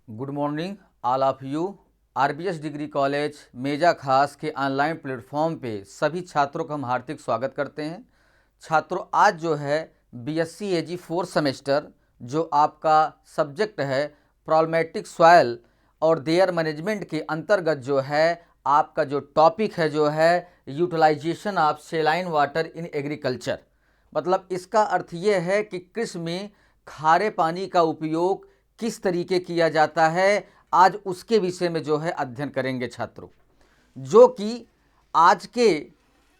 Good morning all of you. RBS degree college Meja Khas के online platform पे सभी छात्रों का हम हार्दिक स्वागत करते हैं। छात्रों, आज जो है बीएससी एजी 4th सेमेस्टर जो आपका सब्जेक्ट है प्रॉब्लमेटिक सॉइल और देयर मैनेजमेंट के अंतर्गत जो है आपका जो टॉपिक है जो है utilization of saline water in agriculture. मतलब इसका अर्थ ये है कि कृषि में खारे पानी का उपयोग किस तरीके किया जाता है, आज उसके विषय में जो है अध्ययन करेंगे छात्रों। जो कि आज के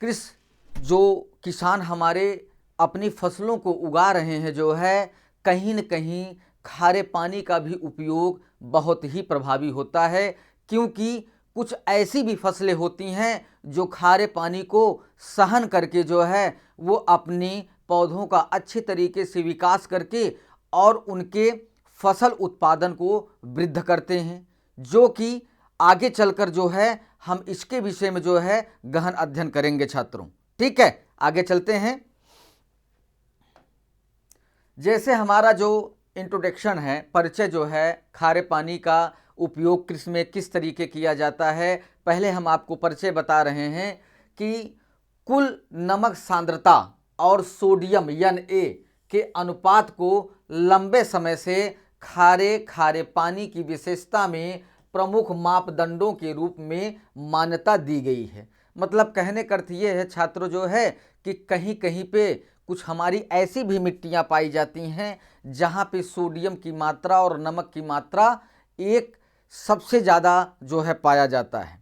कृषि जो किसान हमारे अपनी फसलों को उगा रहे हैं जो है कहीं न कहीं खारे पानी का भी उपयोग बहुत ही प्रभावी होता है, क्योंकि कुछ ऐसी भी फसलें होती हैं जो खारे पानी को सहन करके जो है वो अपनी पौधों का अच्छे तरीके से विकास करके और उनके फसल उत्पादन को वृद्ध करते हैं, जो कि आगे चलकर जो है हम इसके विषय में जो है गहन अध्ययन करेंगे छात्रों। ठीक है, आगे चलते हैं। जैसे हमारा जो इंट्रोडक्शन है, परिचय जो है खारे पानी का उपयोग कृषि में किस तरीके किया जाता है, पहले हम आपको परिचय बता रहे हैं कि कुल नमक सांद्रता और सोडियम Na के अनुपात को लंबे समय से खारे पानी की विशेषता में प्रमुख मापदंडों के रूप में मान्यता दी गई है। मतलब कहने का अर्थ ये है छात्रों जो है कि कहीं कहीं पे कुछ हमारी ऐसी भी मिट्टियां पाई जाती हैं जहां पे सोडियम की मात्रा और नमक की मात्रा एक सबसे ज़्यादा जो है पाया जाता है,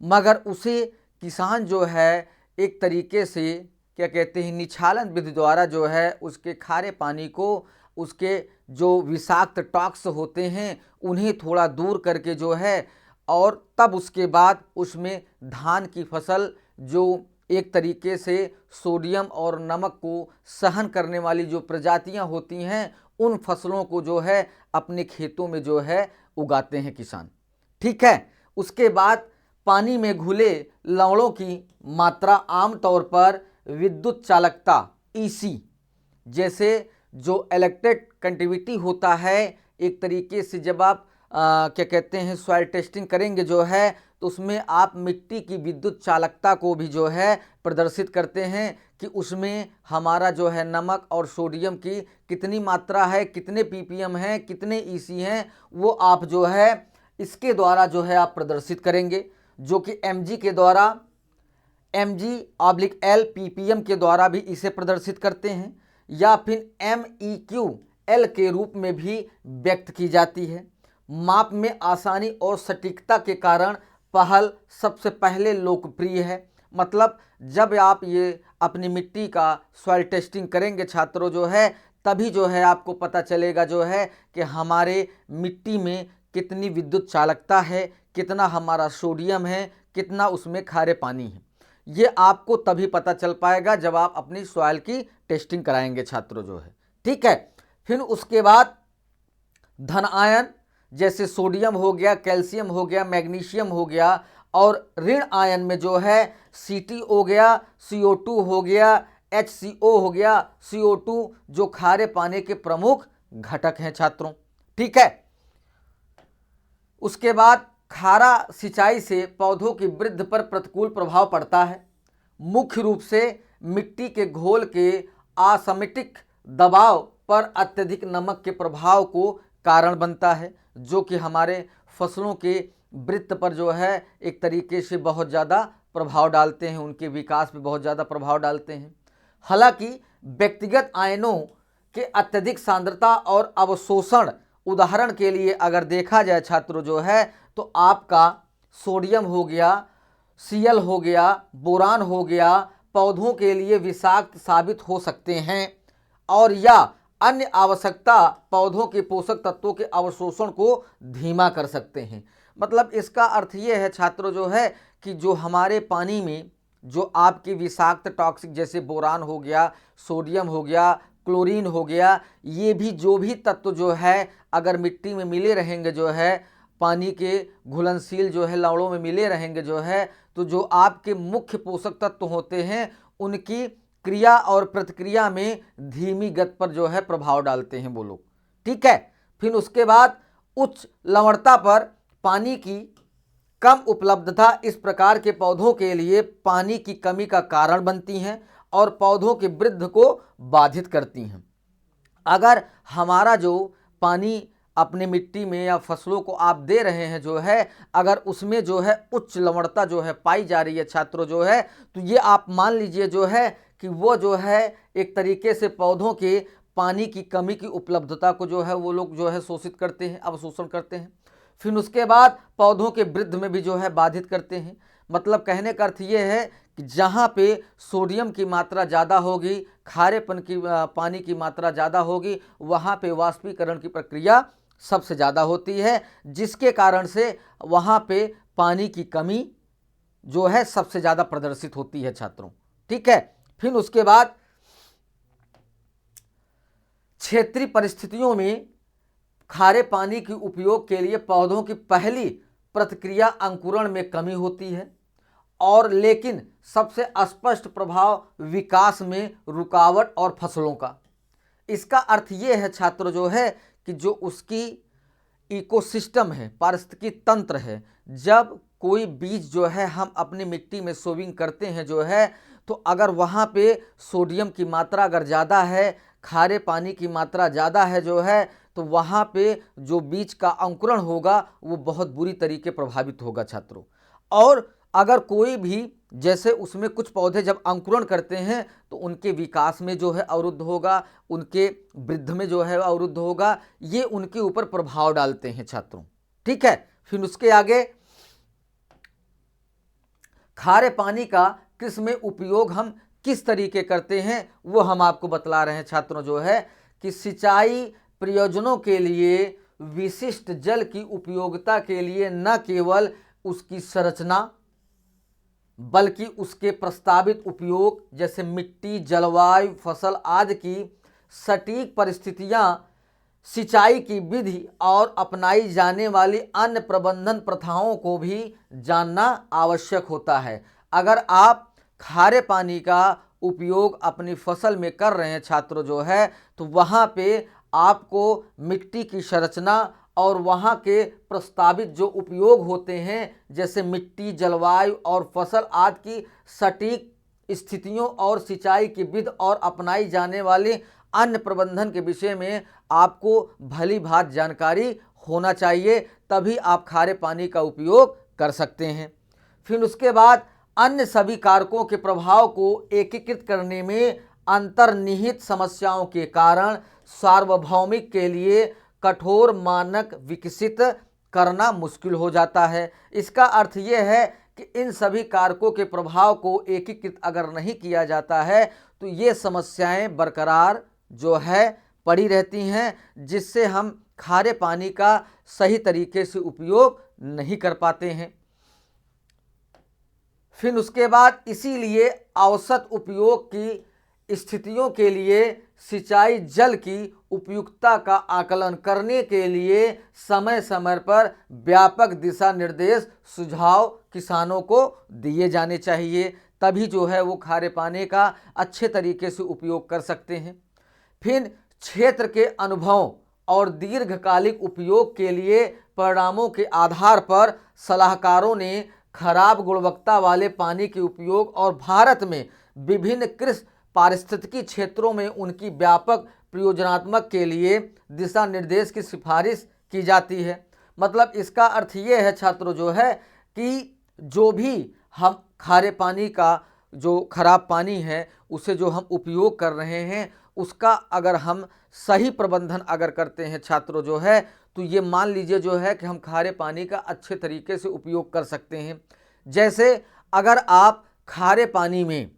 मगर उसे किसान जो है एक तरीके से क्या कहते हैं निछालन विधि द्वारा जो है उसके खारे पानी को उसके जो विषाक्त टॉक्स होते हैं उन्हें थोड़ा दूर करके जो है और तब उसके बाद उसमें धान की फसल जो एक तरीके से सोडियम और नमक को सहन करने वाली जो प्रजातियां होती हैं उन फसलों को जो है अपने खेतों में जो है उगाते हैं किसान। ठीक है, उसके बाद पानी में घुले लवणों की मात्रा आमतौर पर विद्युत चालकता ईसी जैसे जो इलेक्ट्रिक कंडक्टिविटी होता है, एक तरीके से जब आप क्या कहते हैं सॉइल टेस्टिंग करेंगे जो है तो उसमें आप मिट्टी की विद्युत चालकता को भी जो है प्रदर्शित करते हैं कि उसमें हमारा जो है नमक और सोडियम की कितनी मात्रा है, कितने पीपीएम है, कितने ईसी हैं, वो आप जो है इसके द्वारा जो है आप प्रदर्शित करेंगे, जो कि एमजी के द्वारा mg/L ppm के द्वारा भी इसे प्रदर्शित करते हैं, या फिर MEQ/L के रूप में भी व्यक्त की जाती है। माप में आसानी और सटीकता के कारण पहल सबसे पहले लोकप्रिय है। मतलब जब आप ये अपनी मिट्टी का सॉइल टेस्टिंग करेंगे छात्रों जो है तभी जो है आपको पता चलेगा जो है कि हमारे मिट्टी में कितनी विद्युत चालकता है, कितना हमारा सोडियम है, कितना उसमें खारे पानी है। ये आपको तभी पता चल पाएगा जब आप अपनी सॉइल की टेस्टिंग कराएंगे छात्रों जो है। ठीक है, फिर उसके बाद धन आयन जैसे सोडियम हो गया, कैल्शियम हो गया, मैग्नीशियम हो गया, और ऋण आयन में जो है Ct हो गया, CO2 हो गया, HCO हो गया। CO2 जो खारे पानी के प्रमुख घटक हैं छात्रों। ठीक है, उसके बाद खारा सिंचाई से पौधों की वृद्धि पर प्रतिकूल प्रभाव पड़ता है। मुख्य रूप से मिट्टी के घोल के असमितिक दबाव पर अत्यधिक नमक के प्रभाव को कारण बनता है, जो कि हमारे फसलों के वृत्त पर जो है एक तरीके से बहुत ज़्यादा प्रभाव डालते हैं, उनके विकास पे बहुत ज़्यादा प्रभाव डालते हैं। हालांकि व्यक्तिगत आयनों के अत्यधिक सांद्रता और अवशोषण, उदाहरण के लिए अगर देखा जाए छात्रों जो है तो आपका सोडियम हो गया, Cl हो गया, बोरान हो गया, पौधों के लिए विषाक्त साबित हो सकते हैं, और या अन्य आवश्यकता पौधों के पोषक तत्वों के अवशोषण को धीमा कर सकते हैं। मतलब इसका अर्थ ये है छात्रों जो है कि जो हमारे पानी में जो आपके विषाक्त टॉक्सिक जैसे बोरान हो गया, सोडियम हो गया, क्लोरीन हो गया, ये भी जो भी तत्व जो है अगर मिट्टी में मिले रहेंगे जो है, पानी के घुलनशील जो है लवणों में मिले रहेंगे जो है, तो जो आपके मुख्य पोषक तत्व होते हैं उनकी क्रिया और प्रतिक्रिया में धीमी गति पर जो है प्रभाव डालते हैं वो लोग। ठीक है, फिर उसके बाद उच्च लवणता पर पानी की कम उपलब्धता इस प्रकार के पौधों के लिए पानी की कमी का कारण बनती हैं और पौधों की वृद्धि को बाधित करती हैं। अगर हमारा जो पानी अपने मिट्टी में या फसलों को आप दे रहे हैं जो है, अगर उसमें जो है उच्च लवणता जो है पाई जा रही है छात्रों जो है, तो ये आप मान लीजिए जो है कि वो जो है एक तरीके से पौधों के पानी की कमी की उपलब्धता को जो है वो लोग जो है शोषित करते हैं, अवशोषण करते हैं। फिर उसके बाद पौधों के वृद्धि में भी जो है बाधित करते हैं। मतलब कहने का अर्थ ये है कि जहाँ पे सोडियम की मात्रा ज़्यादा होगी, खारेपन की पानी की मात्रा ज़्यादा होगी, वहाँ पे वाष्पीकरण की प्रक्रिया सबसे ज़्यादा होती है, जिसके कारण से वहाँ पे पानी की कमी जो है सबसे ज़्यादा प्रदर्शित होती है छात्रों। ठीक है। फिर उसके बाद क्षेत्रीय परिस्थितियों में खारे पानी के उपयोग के लिए पौधों की पहली प्रतिक्रिया अंकुरण में कमी होती है, और लेकिन सबसे स्पष्ट प्रभाव विकास में रुकावट और फसलों का। इसका अर्थ ये है छात्र जो है कि जो उसकी इकोसिस्टम है, पारिस्थितिकी तंत्र है, जब कोई बीज जो है हम अपनी मिट्टी में सोविंग करते हैं जो है, तो अगर वहाँ पे सोडियम की मात्रा अगर ज़्यादा है, खारे पानी की मात्रा ज़्यादा है जो है, तो वहाँ पे जो बीज का अंकुरण होगा वो बहुत बुरी तरीके प्रभावित होगा छात्रों। और अगर कोई भी जैसे उसमें कुछ पौधे जब अंकुरण करते हैं तो उनके विकास में जो है अवरुद्ध होगा, उनके वृद्धि में जो है अवरुद्ध होगा, ये उनके ऊपर प्रभाव डालते हैं छात्रों। ठीक है। फिर उसके आगे खारे पानी का कृषि में उपयोग हम किस तरीके करते हैं वो हम आपको बतला रहे हैं छात्रों जो है कि सिंचाई प्रयोजनों के लिए विशिष्ट जल की उपयोगिता के लिए न केवल उसकी संरचना बल्कि उसके प्रस्तावित उपयोग जैसे मिट्टी, जलवायु, फसल आदि की सटीक परिस्थितियां, सिंचाई की विधि और अपनाई जाने वाली अन्य प्रबंधन प्रथाओं को भी जानना आवश्यक होता है। अगर आप खारे पानी का उपयोग अपनी फसल में कर रहे हैं छात्रों जो है, तो वहाँ पे आपको मिट्टी की संरचना और वहाँ के प्रस्तावित जो उपयोग होते हैं जैसे मिट्टी, जलवायु और फसल आदि की सटीक स्थितियों और सिंचाई की विधि और अपनाई जाने वाली अन्य प्रबंधन के विषय में आपको भली भांति जानकारी होना चाहिए, तभी आप खारे पानी का उपयोग कर सकते हैं। फिर उसके बाद अन्य सभी कारकों के प्रभाव को एकीकृत करने में अंतर्निहित समस्याओं के कारण सार्वभौमिक के लिए कठोर मानक विकसित करना मुश्किल हो जाता है। इसका अर्थ ये है कि इन सभी कारकों के प्रभाव को एकीकृत अगर नहीं किया जाता है तो ये समस्याएं बरकरार जो है पड़ी रहती हैं, जिससे हम खारे पानी का सही तरीके से उपयोग नहीं कर पाते हैं। फिर उसके बाद इसीलिए औसत उपयोग की स्थितियों के लिए सिंचाई जल की उपयुक्तता का आकलन करने के लिए समय समय पर व्यापक दिशा निर्देश सुझाव किसानों को दिए जाने चाहिए, तभी जो है वो खारे पानी का अच्छे तरीके से उपयोग कर सकते हैं। फिर क्षेत्र के अनुभव और दीर्घकालिक उपयोग के लिए परिणामों के आधार पर सलाहकारों ने खराब गुणवत्ता वाले पानी के उपयोग और भारत में विभिन्न कृषि पारिस्थितिकी क्षेत्रों में उनकी व्यापक प्रयोजनात्मक के लिए दिशा निर्देश की सिफारिश की जाती है। मतलब इसका अर्थ ये है छात्रों जो है कि जो भी हम खारे पानी का जो खराब पानी है उसे जो हम उपयोग कर रहे हैं उसका अगर हम सही प्रबंधन अगर करते हैं छात्रों जो है, तो ये मान लीजिए जो है कि हम खारे पानी का अच्छे तरीके से उपयोग कर सकते हैं। जैसे अगर आप खारे पानी में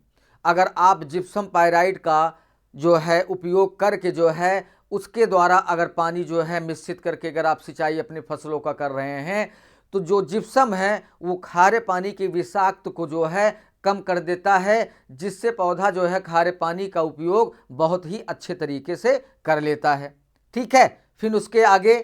अगर आप जिप्सम पायराइड का जो है उपयोग करके जो है उसके द्वारा अगर पानी जो है मिश्रित करके अगर आप सिंचाई अपनी फसलों का कर रहे हैं, तो जो जिप्सम है वो खारे पानी की विषाक्त को जो है कम कर देता है, जिससे पौधा जो है खारे पानी का उपयोग बहुत ही अच्छे तरीके से कर लेता है। ठीक है। फिर उसके आगे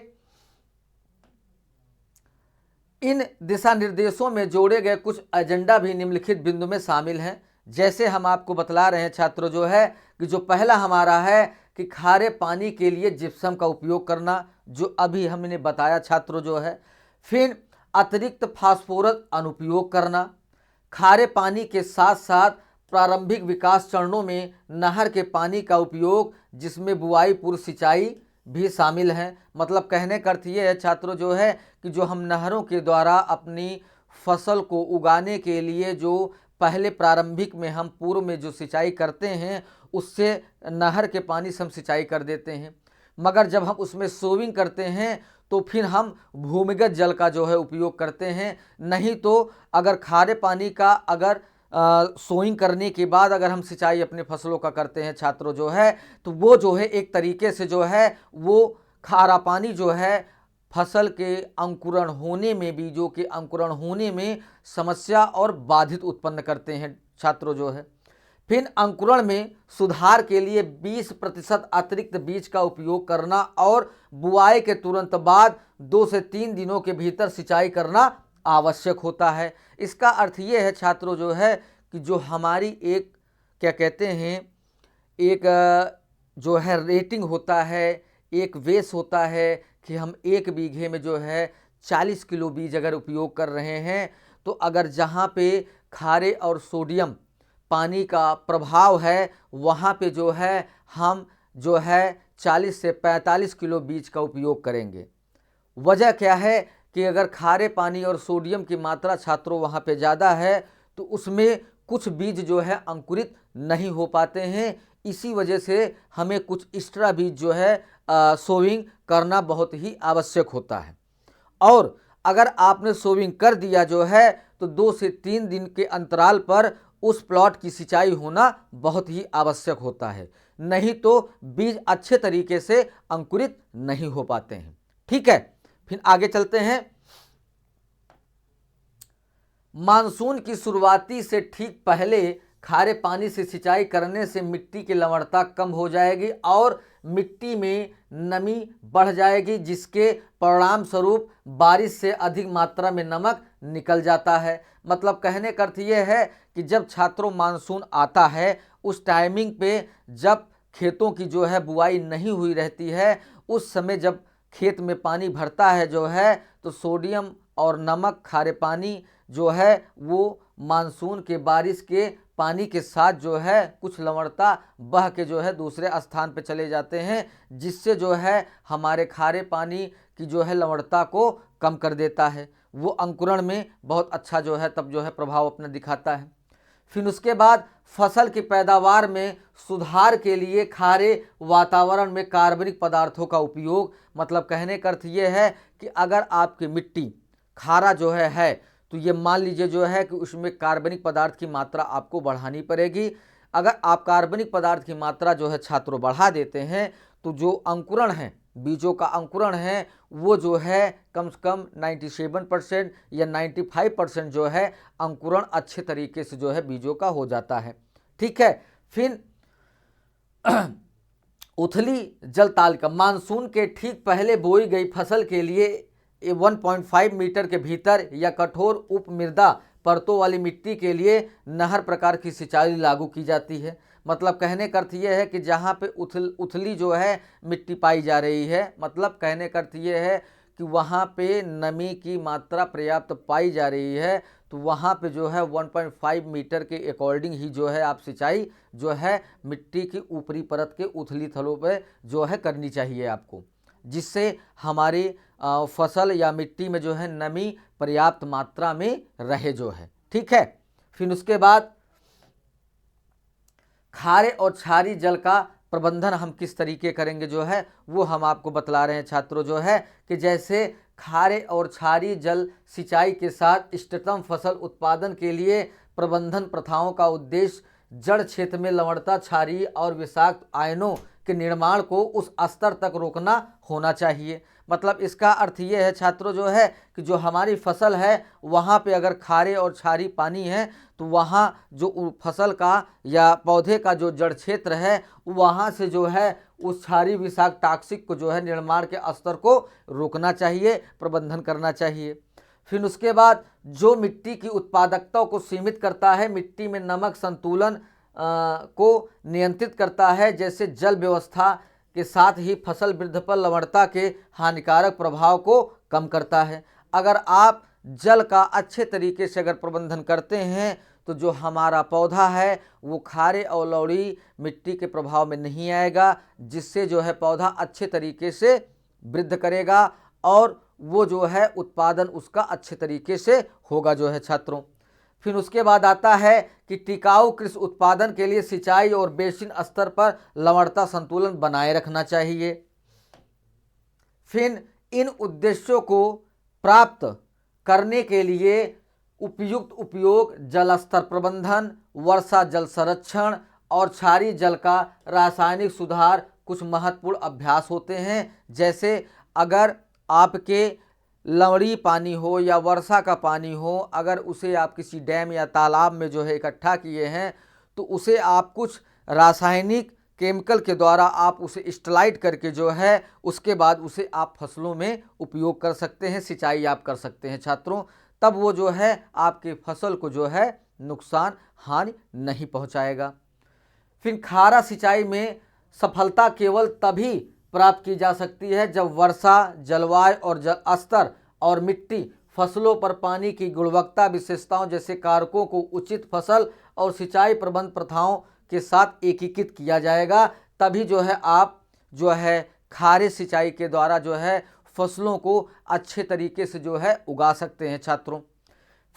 इन दिशा निर्देशों में जोड़े गए कुछ एजेंडा भी निम्नलिखित बिंदु में शामिल हैं। जैसे हम आपको बतला रहे हैं छात्रों जो है कि जो पहला हमारा है कि खारे पानी के लिए जिप्सम का उपयोग करना, जो अभी हमने बताया छात्रों जो है। फिर अतिरिक्त फास्फोरस अनुपयोग करना। खारे पानी के साथ साथ प्रारंभिक विकास चरणों में नहर के पानी का उपयोग, जिसमें बुआई पूर्व सिंचाई भी शामिल है। मतलब कहने का अर्थ ये है छात्रों जो है कि जो हम नहरों के द्वारा अपनी फसल को उगाने के लिए जो पहले प्रारंभिक में हम पूर्व में जो सिंचाई करते हैं, उससे नहर के पानी से हम सिंचाई कर देते हैं। मगर जब हम उसमें सोविंग करते हैं तो फिर हम भूमिगत जल का जो है उपयोग करते हैं। नहीं तो अगर खारे पानी का अगर सोइंग करने के बाद अगर हम सिंचाई अपने फसलों का करते हैं छात्रों जो है, तो वो जो है एक तरीके से जो है वो खारा पानी जो है फसल के अंकुरण होने में, बीजों के अंकुरण होने में समस्या और बाधित उत्पन्न करते हैं छात्रों जो है। फिर अंकुरण में सुधार के लिए 20% अतिरिक्त बीज का उपयोग करना और बुआई के तुरंत बाद 2 से 3 दिनों के भीतर सिंचाई करना आवश्यक होता है। इसका अर्थ ये है छात्रों जो है कि जो हमारी एक क्या कहते हैं, एक जो है रेटिंग होता है, एक वेस होता है कि हम 1 बीघे में जो है 40 किलो बीज अगर उपयोग कर रहे हैं, तो अगर जहाँ पे खारे और सोडियम पानी का प्रभाव है, वहाँ पे जो है हम जो है 40 से 45 किलो बीज का उपयोग करेंगे। वजह क्या है कि अगर खारे पानी और सोडियम की मात्रा छात्रों वहाँ पे ज़्यादा है, तो उसमें कुछ बीज जो है अंकुरित नहीं हो पाते हैं। इसी वजह से हमें कुछ एक्स्ट्रा बीज जो है सोविंग करना बहुत ही आवश्यक होता है। और अगर आपने सोविंग कर दिया जो है, तो 2 से 3 दिन के अंतराल पर उस प्लॉट की सिंचाई होना बहुत ही आवश्यक होता है, नहीं तो बीज अच्छे तरीके से अंकुरित नहीं हो पाते हैं। ठीक है, फिर आगे चलते हैं। मानसून की शुरुआती से ठीक पहले खारे पानी से सिंचाई करने से मिट्टी की लवणता कम हो जाएगी और मिट्टी में नमी बढ़ जाएगी, जिसके परिणाम स्वरूप बारिश से अधिक मात्रा में नमक निकल जाता है। मतलब कहने का अर्थ ये है कि जब छात्रों मानसून आता है, उस टाइमिंग पे जब खेतों की जो है बुआई नहीं हुई रहती है, उस समय जब खेत में पानी भरता है जो है, तो सोडियम और नमक खारे पानी जो है वो मानसून के बारिश के पानी के साथ जो है कुछ लवणता बह के जो है दूसरे स्थान पे चले जाते हैं, जिससे जो है हमारे खारे पानी की जो है लवणता को कम कर देता है। वो अंकुरण में बहुत अच्छा जो है तब जो है प्रभाव अपना दिखाता है। फिर उसके बाद फसल की पैदावार में सुधार के लिए खारे वातावरण में कार्बनिक पदार्थों का उपयोग। मतलब कहने का अर्थ ये है कि अगर आपकी मिट्टी खारा जो है तो ये मान लीजिए जो है कि उसमें कार्बनिक पदार्थ की मात्रा आपको बढ़ानी पड़ेगी। अगर आप कार्बनिक पदार्थ की मात्रा जो है छात्रों बढ़ा देते हैं, तो जो अंकुरण है, बीजों का अंकुरण है, वो जो है कम से कम 97% या 95% जो है अंकुरण अच्छे तरीके से जो है बीजों का हो जाता है। ठीक है, फिर उथली जल तालिका। मानसून के ठीक पहले बोई गई फसल के लिए 1.5 मीटर के भीतर या कठोर उपमृदा परतों वाली मिट्टी के लिए नहर प्रकार की सिंचाई लागू की जाती है। मतलब कहने का अर्थ ये है कि जहाँ पे उथली जो है मिट्टी पाई जा रही है, मतलब कहने का अर्थ ये है कि वहाँ पे नमी की मात्रा पर्याप्त पाई जा रही है, तो वहाँ पे जो है 1.5 मीटर के अकॉर्डिंग ही जो है आप सिंचाई जो है मिट्टी की ऊपरी परत के उथली थलों पे जो है करनी चाहिए आपको, जिससे हमारी फसल या मिट्टी में जो है नमी पर्याप्त मात्रा में रहे जो है। ठीक है, फिर उसके बाद खारे और क्षारीय जल का प्रबंधन हम किस तरीके करेंगे जो है वो हम आपको बतला रहे हैं छात्रों जो है कि जैसे खारे और क्षारीय जल सिंचाई के साथ इष्टतम फसल उत्पादन के लिए प्रबंधन प्रथाओं का उद्देश्य जड़ क्षेत्र में लवणता, क्षारीय और विषाक्त आयनों के निर्माण को उस स्तर तक रोकना होना चाहिए। मतलब इसका अर्थ ये है छात्रों जो है कि जो हमारी फसल है वहाँ पे अगर खारे और क्षारीय पानी है, तो वहाँ जो फसल का या पौधे का जो जड़ क्षेत्र है वहाँ से जो है उस क्षारीय विषाक्त टॉक्सिक को जो है निर्माण के स्तर को रोकना चाहिए, प्रबंधन करना चाहिए। फिर उसके बाद जो मिट्टी की उत्पादकता को सीमित करता है, मिट्टी में नमक संतुलन को नियंत्रित करता है, जैसे जल व्यवस्था के साथ ही फसल वृद्धि पर लवणता के हानिकारक प्रभाव को कम करता है। अगर आप जल का अच्छे तरीके से अगर प्रबंधन करते हैं तो जो हमारा पौधा है वो खारे और लवणीय मिट्टी के प्रभाव में नहीं आएगा, जिससे जो है पौधा अच्छे तरीके से वृद्धि करेगा और वो जो है उत्पादन उसका अच्छे तरीके से होगा जो है छात्रों। फिर उसके बाद आता है कि टिकाऊ कृषि उत्पादन के लिए सिंचाई और बेसिन स्तर पर लवणता संतुलन बनाए रखना चाहिए। फिर इन उद्देश्यों को प्राप्त करने के लिए उपयुक्त उपयोग, जल स्तर प्रबंधन, वर्षा जल संरक्षण और क्षारीय जल का रासायनिक सुधार कुछ महत्वपूर्ण अभ्यास होते हैं। जैसे अगर आपके लवणीय पानी हो या वर्षा का पानी हो, अगर उसे आप किसी डैम या तालाब में जो है इकट्ठा किए हैं तो उसे आप कुछ रासायनिक केमिकल के द्वारा आप उसे स्टलाइट करके जो है उसके बाद उसे आप फसलों में उपयोग कर सकते हैं, सिंचाई आप कर सकते हैं छात्रों। तब वो जो है आपके फसल को जो है नुकसान हानि नहीं पहुंचाएगा। फिर खारा सिंचाई में सफलता केवल तभी प्राप्त की जा सकती है जब वर्षा, जलवायु और जल स्तर और मिट्टी, फसलों पर पानी की गुणवत्ता विशेषताओं जैसे कारकों को उचित फसल और सिंचाई प्रबंध प्रथाओं के साथ एकीकृत किया जाएगा। तभी जो है आप जो है खारे सिंचाई के द्वारा जो है फसलों को अच्छे तरीके से जो है उगा सकते हैं छात्रों।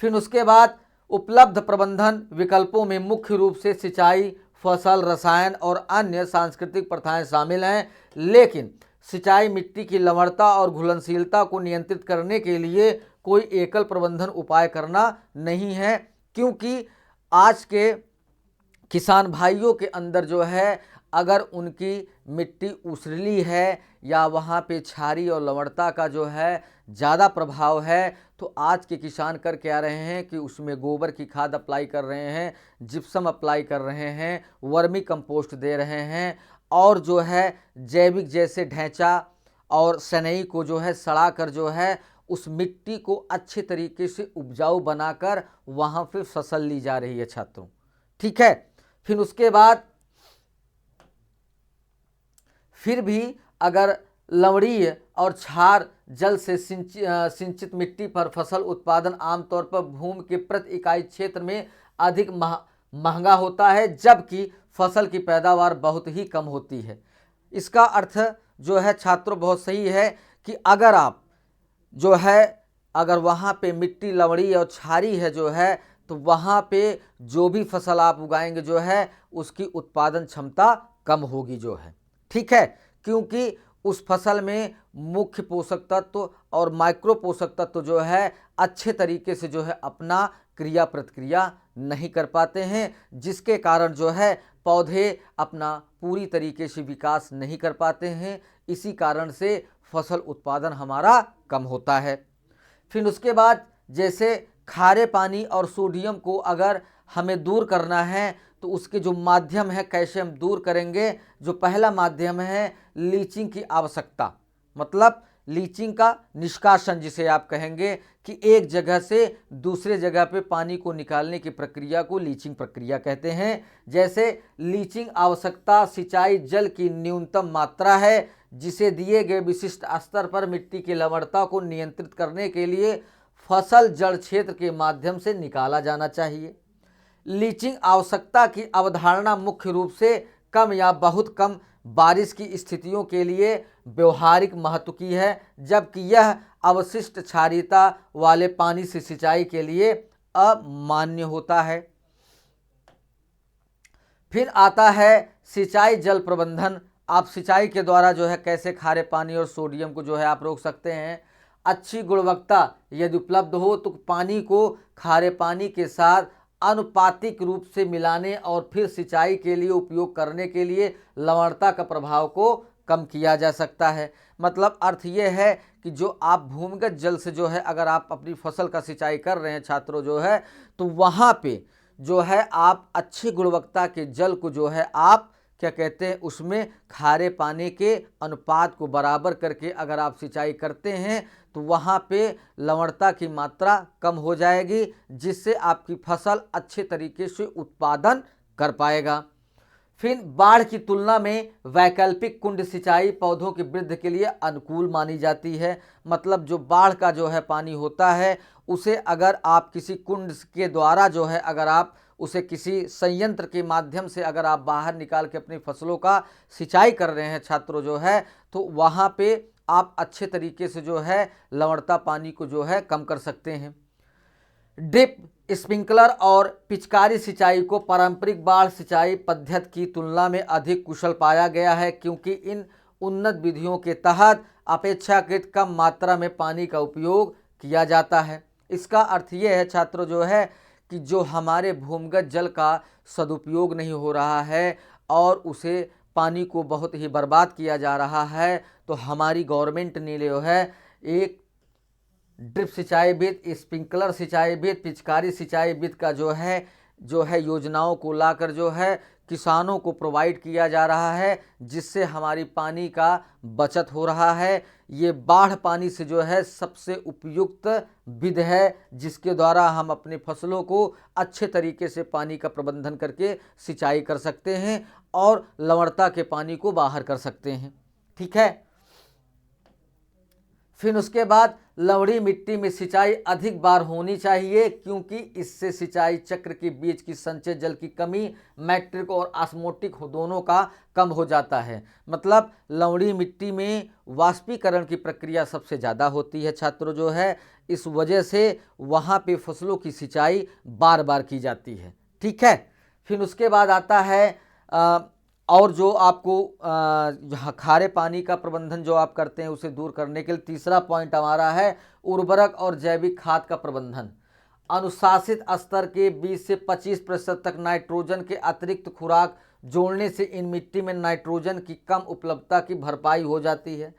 फिर उसके बाद उपलब्ध प्रबंधन विकल्पों में मुख्य रूप से सिंचाई, फसल, रसायन और अन्य सांस्कृतिक प्रथाएं शामिल हैं, लेकिन सिंचाई मिट्टी की लवणता और घुलनशीलता को नियंत्रित करने के लिए कोई एकल प्रबंधन उपाय करना नहीं है, क्योंकि आज के किसान भाइयों के अंदर जो है अगर उनकी मिट्टी उसरली है या वहाँ पे क्षारीय और लवणता का जो है ज़्यादा प्रभाव है, तो आज के किसान कर क्या रहे हैं कि उसमें गोबर की खाद अप्लाई कर रहे हैं, जिप्सम अप्लाई कर रहे हैं, वर्मी कंपोस्ट दे रहे हैं और जो है जैविक जैसे ढैंचा और सनई को जो है सड़ा कर जो है उस मिट्टी को अच्छे तरीके से उपजाऊ बनाकर वहाँ पे फसल ली जा रही है छात्रों। ठीक है। फिर उसके बाद फिर भी अगर लवणीय और क्षार जल से सिंचित मिट्टी पर फसल उत्पादन आमतौर पर भूमि के प्रति इकाई क्षेत्र में अधिक महंगा होता है, जबकि फसल की पैदावार बहुत ही कम होती है। इसका अर्थ जो है छात्रों बहुत सही है कि अगर आप जो है अगर वहाँ पे मिट्टी लवणीय और क्षारीय है जो है तो वहाँ पे जो भी फसल आप उगाएंगे जो है उसकी उत्पादन क्षमता कम होगी जो है। ठीक है, क्योंकि उस फसल में मुख्य पोषक तत्व और माइक्रो पोषक तत्व जो है अच्छे तरीके से जो है अपना क्रिया प्रतिक्रिया नहीं कर पाते हैं, जिसके कारण जो है पौधे अपना पूरी तरीके से विकास नहीं कर पाते हैं। इसी कारण से फसल उत्पादन हमारा कम होता है। फिर उसके बाद जैसे खारे पानी और सोडियम को अगर हमें दूर करना है तो उसके जो माध्यम है कैसे हम दूर करेंगे। जो पहला माध्यम है लीचिंग की आवश्यकता, मतलब लीचिंग का निष्कासन जिसे आप कहेंगे कि एक जगह से दूसरे जगह पे पानी को निकालने की प्रक्रिया को लीचिंग प्रक्रिया कहते हैं। जैसे लीचिंग आवश्यकता सिंचाई जल की न्यूनतम मात्रा है जिसे दिए गए विशिष्ट स्तर पर मिट्टी की लवणता को नियंत्रित करने के लिए फसल जड़ क्षेत्र के माध्यम से निकाला जाना चाहिए। लीचिंग आवश्यकता की अवधारणा मुख्य रूप से कम या बहुत कम बारिश की स्थितियों के लिए व्यवहारिक महत्व की है, जबकि यह अवशिष्ट क्षारीयता वाले पानी से सिंचाई के लिए अमान्य होता है। फिर आता है सिंचाई जल प्रबंधन। आप सिंचाई के द्वारा जो है कैसे खारे पानी और सोडियम को जो है आप रोक सकते हैं। अच्छी गुणवत्ता यदि उपलब्ध हो तो पानी को खारे पानी के साथ अनुपातिक रूप से मिलाने और फिर सिंचाई के लिए उपयोग करने के लिए लवणता का प्रभाव को कम किया जा सकता है। मतलब अर्थ ये है कि जो आप भूमिगत जल से जो है अगर आप अपनी फसल का सिंचाई कर रहे हैं छात्रों जो है तो वहाँ पे जो है आप अच्छी गुणवत्ता के जल को जो है आप क्या कहते हैं उसमें खारे पानी के अनुपात को बराबर करके अगर आप सिंचाई करते हैं तो वहाँ पे लवणता की मात्रा कम हो जाएगी, जिससे आपकी फसल अच्छे तरीके से उत्पादन कर पाएगा। फिर बाढ़ की तुलना में वैकल्पिक कुंड सिंचाई पौधों की वृद्धि के लिए अनुकूल मानी जाती है। मतलब जो बाढ़ का जो है पानी होता है उसे अगर आप किसी कुंड के द्वारा जो है अगर आप उसे किसी संयंत्र के माध्यम से अगर आप बाहर निकाल के अपनी फसलों का सिंचाई कर रहे हैं छात्रों जो है, तो वहाँ पे आप अच्छे तरीके से जो है लवणता पानी को जो है कम कर सकते हैं। ड्रिप, स्प्रिंकलर और पिचकारी सिंचाई को पारंपरिक बाढ़ सिंचाई पद्धति की तुलना में अधिक कुशल पाया गया है, क्योंकि इन उन्नत विधियों के तहत अपेक्षाकृत कम मात्रा में पानी का उपयोग किया जाता है। इसका अर्थ ये है छात्रों जो है कि जो हमारे भूमिगत जल का सदुपयोग नहीं हो रहा है और उसे पानी को बहुत ही बर्बाद किया जा रहा है, तो हमारी गवर्नमेंट ने जो है एक ड्रिप सिंचाई विध, स्प्रिंकलर सिंचाई विध, पिचकारी सिंचाई विध का जो है योजनाओं को लाकर जो है किसानों को प्रोवाइड किया जा रहा है, जिससे हमारी पानी का बचत हो रहा है। ये बाढ़ पानी से जो है सबसे उपयुक्त विध है, जिसके द्वारा हम अपनी फसलों को अच्छे तरीके से पानी का प्रबंधन करके सिंचाई कर सकते हैं और लवणता के पानी को बाहर कर सकते हैं। ठीक है। फिर उसके बाद लवणी मिट्टी में सिंचाई अधिक बार होनी चाहिए, क्योंकि इससे सिंचाई चक्र के बीच की संचय जल की कमी मैट्रिक और ऑस्मोटिक दोनों का कम हो जाता है। मतलब लवणी मिट्टी में वाष्पीकरण की प्रक्रिया सबसे ज़्यादा होती है छात्रों जो है, इस वजह से वहाँ पे फसलों की सिंचाई बार बार की जाती है। ठीक है। फिर उसके बाद आता है और जो आपको खारे पानी का प्रबंधन जो आप करते हैं उसे दूर करने के लिए तीसरा पॉइंट हमारा है उर्वरक और जैविक खाद का प्रबंधन। अनुशासित स्तर के 20 से 25% तक नाइट्रोजन के अतिरिक्त खुराक जोड़ने से इन मिट्टी में नाइट्रोजन की कम उपलब्धता की भरपाई हो जाती है।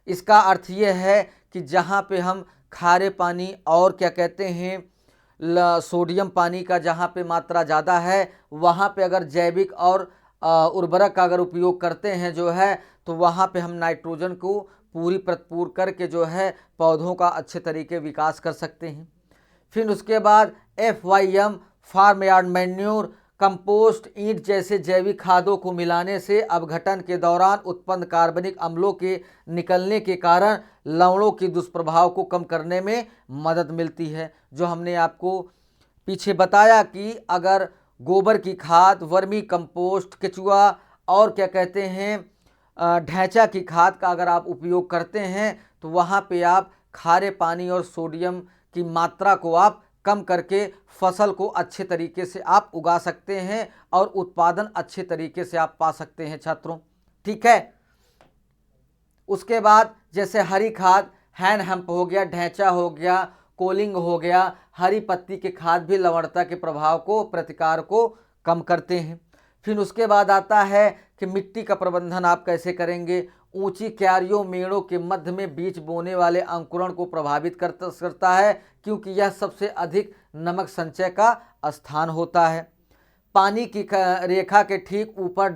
इसका अर्थ ये है कि जहाँ पे हम खारे पानी और क्या कहते हैं सोडियम पानी का जहाँ पे मात्रा ज़्यादा है, वहाँ पे अगर जैविक और उर्वरक का अगर उपयोग करते हैं जो है, तो वहाँ पे हम नाइट्रोजन को पूरी भरपूर करके जो है पौधों का अच्छे तरीके विकास कर सकते हैं। फिर उसके बाद FYM, farm yard manure, compost, ईंट जैसे जैविक खादों को मिलाने से अपघटन के दौरान उत्पन्न कार्बनिक अम्लों के निकलने के कारण लवणों के दुष्प्रभाव को कम करने में मदद मिलती है। जो हमने आपको पीछे बताया कि अगर गोबर की खाद, वर्मी कंपोस्ट, केचुआ और क्या कहते हैं ढैंचा की खाद का अगर आप उपयोग करते हैं, तो वहाँ पे आप खारे पानी और सोडियम की मात्रा को आप कम करके फसल को अच्छे तरीके से आप उगा सकते हैं और उत्पादन अच्छे तरीके से आप पा सकते हैं छात्रों। ठीक है। उसके बाद जैसे हरी खाद, हैंड हम्प हो गया, ढैंचा हो गया, कोलिंग हो गया, हरी पत्ती के खाद भी लवणता के प्रभाव को, प्रतिकार को कम करते हैं। फिर उसके बाद आता है कि मिट्टी का प्रबंधन आप कैसे करेंगे। ऊंची क्यारियों, मेड़ों के मध्य में बीज बोने वाले अंकुरण को प्रभावित करता है, क्योंकि यह सबसे अधिक नमक संचय का स्थान होता है। पानी की रेखा के ठीक ऊपर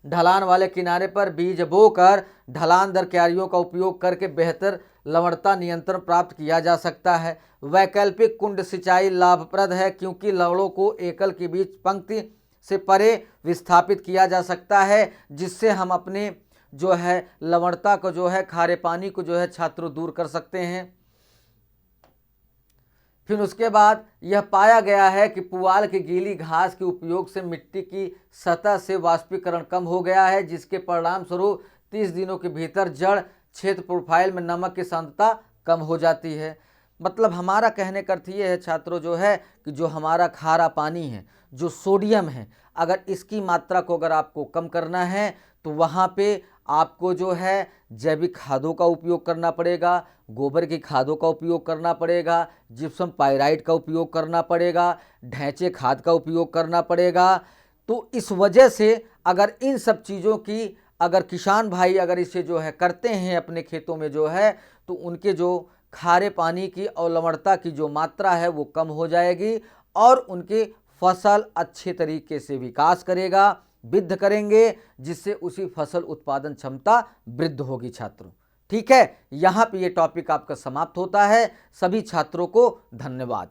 ढलान वाले किनारे पर बीज बोकर ढलान दर क्यारियों का उपयोग करके बेहतर लवणता नियंत्रण प्राप्त किया जा सकता है। वैकल्पिक कुंड सिंचाई लाभप्रद है, क्योंकि लवणों को एकल के बीच पंक्ति से परे विस्थापित किया जा सकता है, जिससे हम अपने जो है लवणता को जो है खारे पानी को जो है छात्रों दूर कर सकते हैं। फिर उसके बाद यह पाया गया है कि पुआल की गीली घास के उपयोग से मिट्टी की सतह से वाष्पीकरण कम हो गया है, जिसके परिणाम स्वरूप 30 दिनों के भीतर जड़ क्षेत्र प्रोफाइल में नमक की सांद्रता कम हो जाती है। मतलब हमारा कहने का अर्थ ये है छात्रों जो है कि जो हमारा खारा पानी है, जो सोडियम है, अगर इसकी मात्रा को अगर आपको कम करना है तो वहाँ पे आपको जो है जैविक खादों का उपयोग करना पड़ेगा, गोबर की खादों का उपयोग करना पड़ेगा, जिप्सम पाइराइट का उपयोग करना पड़ेगा, ढैंचे खाद का उपयोग करना पड़ेगा। तो इस वजह से अगर इन सब चीज़ों की अगर किसान भाई अगर इसे जो है करते हैं अपने खेतों में जो है, तो उनके जो खारे पानी की और लवणता की जो मात्रा है वो कम हो जाएगी और उनकी फसल अच्छे तरीके से विकास करेगा, वृद्धि करेंगे, जिससे उसी फसल उत्पादन क्षमता वृद्ध होगी छात्रों। ठीक है। यहाँ पे ये टॉपिक आपका समाप्त होता है। सभी छात्रों को धन्यवाद।